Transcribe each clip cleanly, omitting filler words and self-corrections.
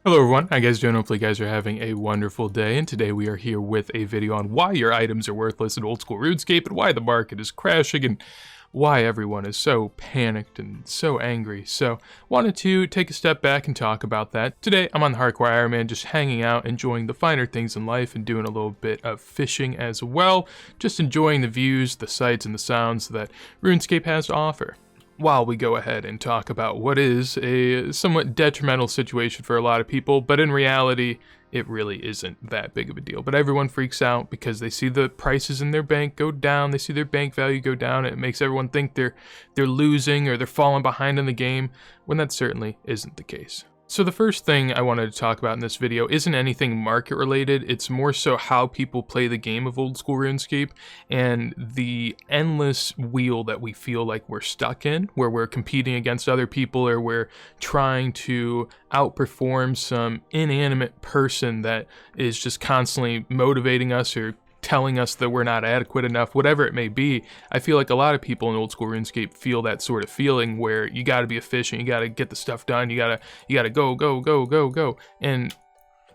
Hello everyone, how you guys doing? Hopefully you guys are having a wonderful day, and today we are here with a video on why your items are worthless in old school RuneScape and why the market is crashing and why everyone is so panicked and so angry. So wanted to take a step back and talk about that. Today I'm on the Hardcore Ironman, just hanging out, enjoying the finer things in life and doing a little bit of fishing as well, just enjoying the views, the sights and the sounds that RuneScape has to offer. While we go ahead and talk about what is a somewhat detrimental situation for a lot of people, but in reality, it really isn't that big of a deal. But everyone freaks out because they see the prices in their bank go down, they see their bank value go down, and it makes everyone think they're losing or they're falling behind in the game, when that certainly isn't the case. So the first thing I wanted to talk about in this video isn't anything market related, it's more so how people play the game of old school RuneScape and the endless wheel that we feel like we're stuck in, where we're competing against other people or we're trying to outperform some inanimate person that is just constantly motivating us or telling us that we're not adequate enough, whatever it may be. I feel like a lot of people in old school RuneScape feel that sort of feeling where you gotta be efficient, you gotta get the stuff done, you gotta go. And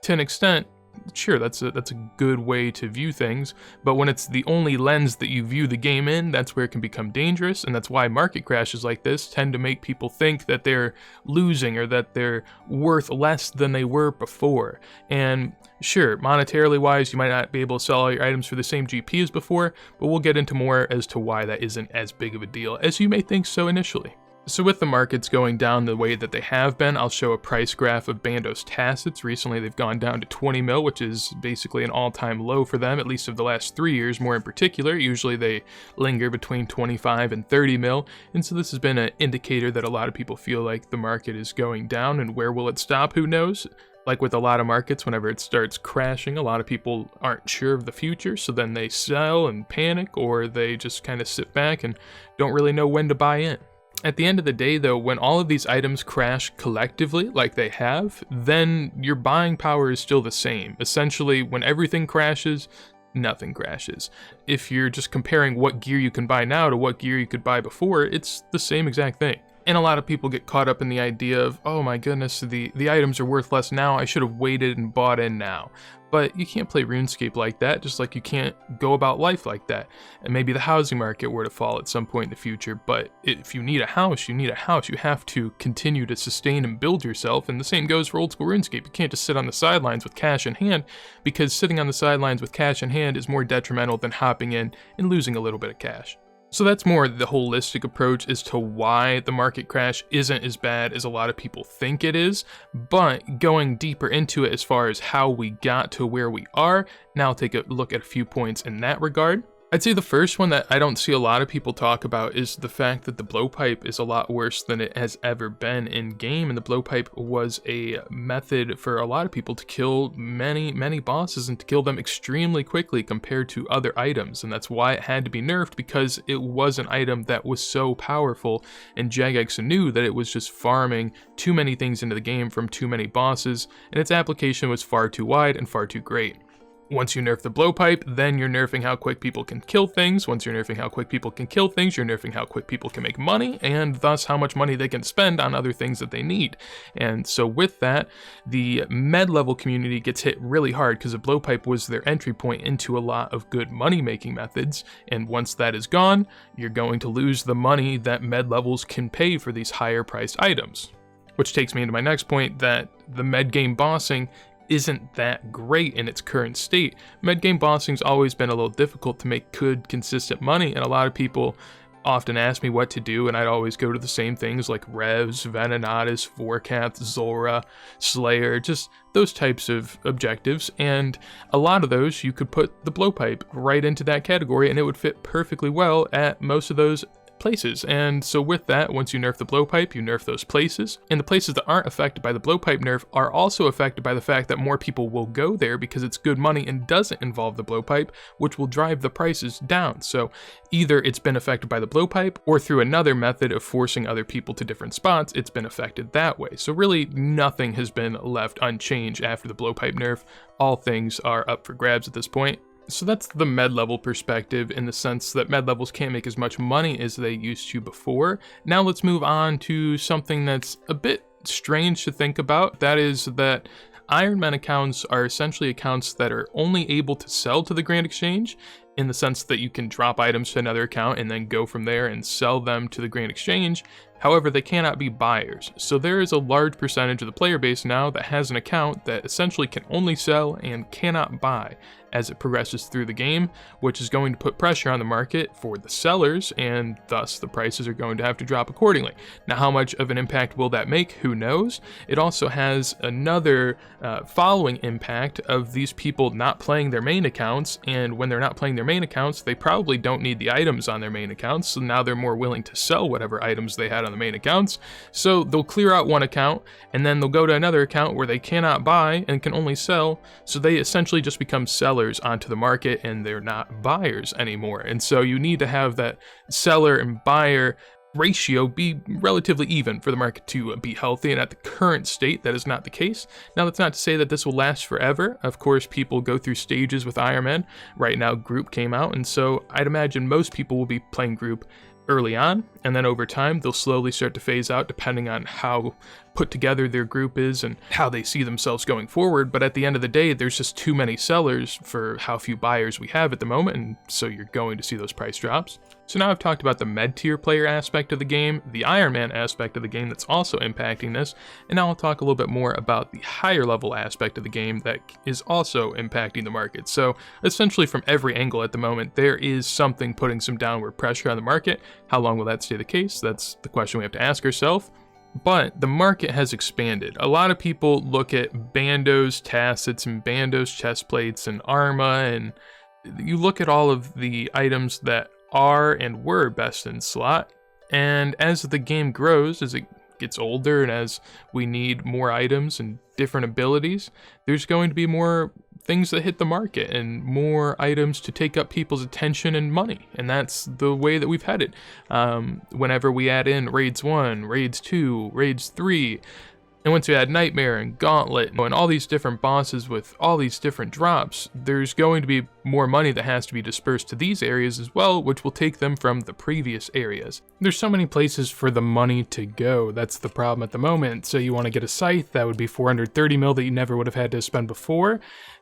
to an extent, sure, that's a good way to view things, but when it's the only lens that you view the game in, that's where it can become dangerous, and that's why market crashes like this tend to make people think that they're losing or that they're worth less than they were before. And sure, monetarily wise, you might not be able to sell all your items for the same GP as before, but we'll get into more as to why that isn't as big of a deal as you may think so initially. So with the markets going down the way that they have been, I'll show a price graph of Bandos Tacits. Recently they've gone down to 20 mil, which is basically an all-time low for them, at least of the last 3 years more in particular. Usually they linger between 25 and 30 mil, and so this has been an indicator that a lot of people feel like the market is going down, and where will it stop? Who knows? Like with a lot of markets, whenever it starts crashing, a lot of people aren't sure of the future, so then they sell and panic, or they just kind of sit back and don't really know when to buy in. At the end of the day though, when all of these items crash collectively like they have, then your buying power is still the same. Essentially, when everything crashes, nothing crashes. If you're just comparing what gear you can buy now to what gear you could buy before, it's the same exact thing. And a lot of people get caught up in the idea of, oh my goodness, the items are worth less now, I should have waited and bought in now. But you can't play RuneScape like that, just like you can't go about life like that. And maybe the housing market were to fall at some point in the future, but if you need a house, you need a house. You have to continue to sustain and build yourself, and the same goes for old school RuneScape. You can't just sit on the sidelines with cash in hand, because sitting on the sidelines with cash in hand is more detrimental than hopping in and losing a little bit of cash. So that's more the holistic approach as to why the market crash isn't as bad as a lot of people think it is, but going deeper into it as far as how we got to where we are, now I'll take a look at a few points in that regard. I'd say the first one that I don't see a lot of people talk about is the fact that the blowpipe is a lot worse than it has ever been in game, and the blowpipe was a method for a lot of people to kill many bosses and to kill them extremely quickly compared to other items, and that's why it had to be nerfed, because it was an item that was so powerful, and Jagex knew that it was just farming too many things into the game from too many bosses, and its application was far too wide and far too great. Once you nerf the blowpipe, then you're nerfing how quick people can kill things. Once you're nerfing how quick people can kill things, you're nerfing how quick people can make money, and thus how much money they can spend on other things that they need. And so with that, the med level community gets hit really hard, because the blowpipe was their entry point into a lot of good money making methods, and once that is gone, you're going to lose the money that med levels can pay for these higher priced items. Which takes me into my next point, that the med game bossing isn't that great in its current state. Med game bossing's always been a little difficult to make good, consistent money, and a lot of people often ask me what to do, and I'd always go to the same things like Revs, Venenatus, Vorkath, Zora, Slayer, just those types of objectives, and a lot of those you could put the blowpipe right into that category, and it would fit perfectly well at most of those places. And so with that, once you nerf the blowpipe, you nerf those places, and the places that aren't affected by the blowpipe nerf are also affected by the fact that more people will go there because it's good money and doesn't involve the blowpipe, which will drive the prices down. So either it's been affected by the blowpipe, or through another method of forcing other people to different spots, it's been affected that way. So really nothing has been left unchanged after the blowpipe nerf. All things are up for grabs at this point. So that's the med level perspective, in the sense that med levels can't make as much money as they used to before. Now let's move on to something that's a bit strange to think about. That is that Ironman accounts are essentially accounts that are only able to sell to the Grand Exchange, in the sense that you can drop items to another account and then go from there and sell them to the Grand Exchange. However, they cannot be buyers. So there is a large percentage of the player base now that has an account that essentially can only sell and cannot buy as it progresses through the game, which is going to put pressure on the market for the sellers, and thus the prices are going to have to drop accordingly. Now, how much of an impact will that make? Who knows? It also has another following impact of these people not playing their main accounts, and when they're not playing their main accounts, they probably don't need the items on their main accounts, so now they're more willing to sell whatever items they had on the main accounts. So they'll clear out one account, and then they'll go to another account where they cannot buy and can only sell, so they essentially just become sellers onto the market, and they're not buyers anymore. And so you need to have that seller and buyer ratio be relatively even for the market to be healthy, and at the current state that is not the case. Now, that's not to say that this will last forever. Of course, people go through stages with Ironman. Right now group came out, and so I'd imagine most people will be playing group early on, and then over time they'll slowly start to phase out depending on how put together their group is and how they see themselves going forward. But at the end of the day, there's just too many sellers for how few buyers we have at the moment, and so you're going to see those price drops. So now I've talked about the mid-tier player aspect of the game, the Ironman aspect of the game that's also impacting this, and now I'll talk a little bit more about the higher level aspect of the game that is also impacting the market. So essentially from every angle at the moment, there is something putting some downward pressure on the market. How long will that stay the case? That's the question we have to ask ourselves. But the market has expanded. A lot of people look at bandos, tassets, and bandos, chest plates, and arma, and you look at all of the items that are and were best in slot, and as the game grows, as it gets older, and as we need more items and different abilities, there's going to be more things that hit the market and more items to take up people's attention and money, and that's the way that we've headed. Whenever we add in Raids 1, Raids 2, Raids 3, and once you add Nightmare and Gauntlet and all these different bosses with all these different drops, there's going to be more money that has to be dispersed to these areas as well, which will take them from the previous areas. There's so many places for the money to go. That's the problem at the moment. So you want to get a scythe, that would be 430 mil that you never would have had to spend before.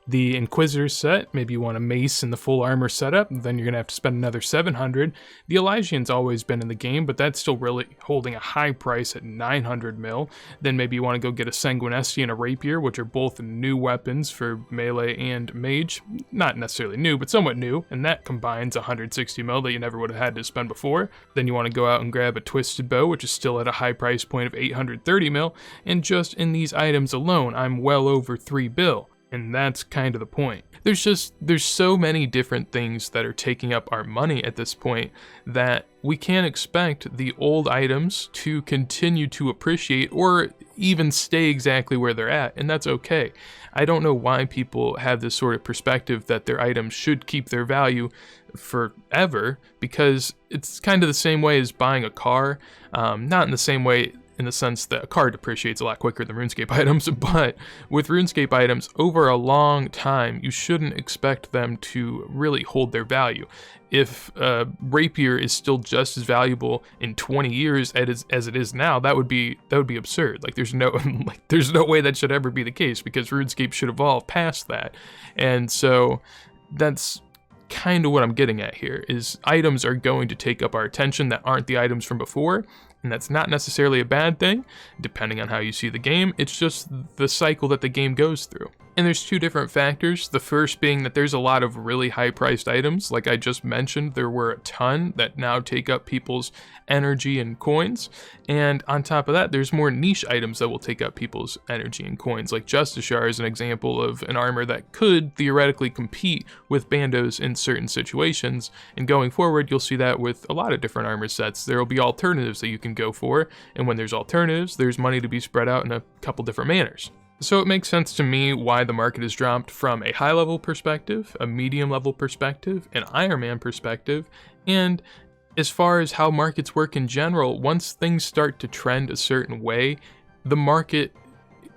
The Inquisitor set, maybe you want a mace and the full armor setup, then you're going to have to spend another 700. The Elysian's always been in the game, but that's still really holding a high price at 900 mil. Then maybe you want to go get a Sanguinesti and a Rapier, which are both new weapons for melee and mage. Not necessarily new, but somewhat new, and that combines 160 mil that you never would have had to spend before. Then you want to go out and grab a Twisted Bow, which is still at a high price point of 830 mil, and just in these items alone, I'm well over 3 bill. And that's kind of the point. There's so many different things that are taking up our money at this point that we can't expect the old items to continue to appreciate or even stay exactly where they're at, and that's okay. I don't know why people have this sort of perspective that their items should keep their value forever, because it's kind of the same way as buying a car. Not in the same way in the sense that a car depreciates a lot quicker than RuneScape items, but with RuneScape items, over a long time, you shouldn't expect them to really hold their value. If a Rapier is still just as valuable in 20 years as it is now, that would be absurd. Like there's no way that should ever be the case, because RuneScape should evolve past that. And so that's kind of what I'm getting at here, is items are going to take up our attention that aren't the items from before. And that's not necessarily a bad thing, depending on how you see the game. It's just the cycle that the game goes through. And there's two different factors. The first being that there's a lot of really high-priced items. Like I just mentioned, there were a ton that now take up people's energy and coins. And on top of that, there's more niche items that will take up people's energy and coins. Like Justiciar is an example of an armor that could theoretically compete with bandos in certain situations. And going forward, you'll see that with a lot of different armor sets. There will be alternatives that you can go for. And when there's alternatives, there's money to be spread out in a couple different manners. So it makes sense to me why the market has dropped from a high-level perspective, a medium-level perspective, an Ironman perspective, and as far as how markets work in general, once things start to trend a certain way, the market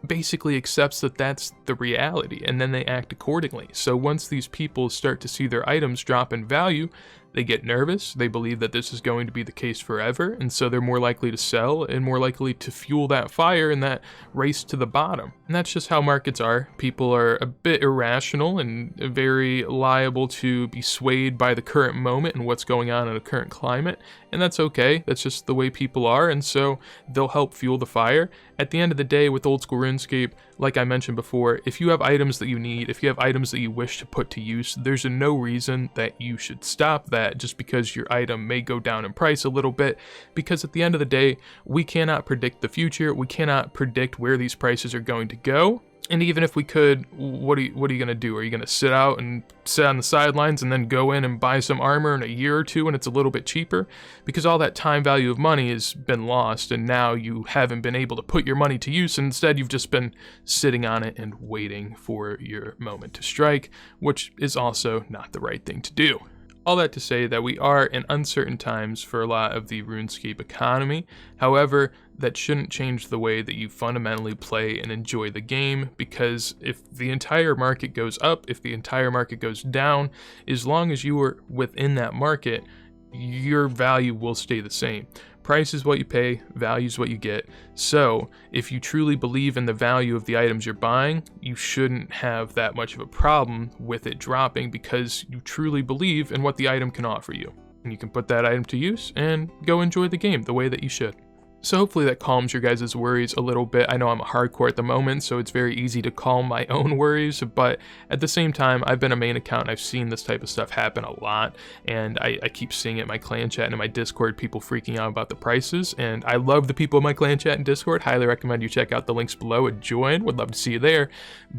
basically accepts that that's the reality, and then they act accordingly. So once these people start to see their items drop in value, they get nervous, they believe that this is going to be the case forever, and so they're more likely to sell and more likely to fuel that fire and that race to the bottom. And that's just how markets are. People are a bit irrational and very liable to be swayed by the current moment and what's going on in the current climate, and that's okay. That's just the way people are, and so they'll help fuel the fire. At the end of the day, with old school RuneScape, like I mentioned before, if you have items that you need, if you have items that you wish to put to use, there's no reason that you should stop that just because your item may go down in price a little bit, because at the end of the day, we cannot predict the future. We cannot predict where these prices are going to go. And even if we could, what are you going to do? Are you going to sit out and sit on the sidelines and then go in and buy some armor in a year or two when it's a little bit cheaper? Because all that time value of money has been lost, and now you haven't been able to put your money to use, and instead you've just been sitting on it and waiting for your moment to strike, which is also not the right thing to do. All that to say that we are in uncertain times for a lot of the RuneScape economy. However, that shouldn't change the way that you fundamentally play and enjoy the game, because if the entire market goes up, if the entire market goes down, as long as you are within that market, your value will stay the same. Price is what you pay, value is what you get. So if you truly believe in the value of the items you're buying, you shouldn't have that much of a problem with it dropping, because you truly believe in what the item can offer you. And you can put that item to use and go enjoy the game the way that you should. So hopefully that calms your guys' worries a little bit. I know I'm a hardcore at the moment, so it's very easy to calm my own worries, but at the same time, I've been a main account and I've seen this type of stuff happen a lot, and I keep seeing it in my clan chat and in my Discord, people freaking out about the prices, and I love the people in my clan chat and Discord. Highly recommend you check out the links below and join. Would love to see you there,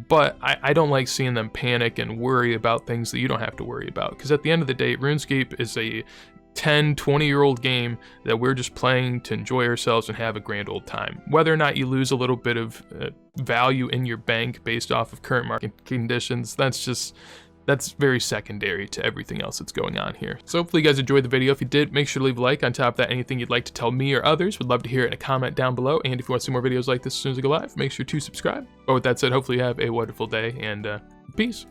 but I don't like seeing them panic and worry about things that you don't have to worry about, because at the end of the day, RuneScape is a 10, 20-year-old game that we're just playing to enjoy ourselves and have a grand old time. Whether or not you lose a little bit of value in your bank based off of current market conditions, that's very secondary to everything else that's going on here. So hopefully you guys enjoyed the video. If you did, make sure to leave a like. On top of that, anything you'd like to tell me or others, would love to hear it in a comment down below. And if you want to see more videos like this as soon as I go live, make sure to subscribe. But with that said, hopefully you have a wonderful day, and peace.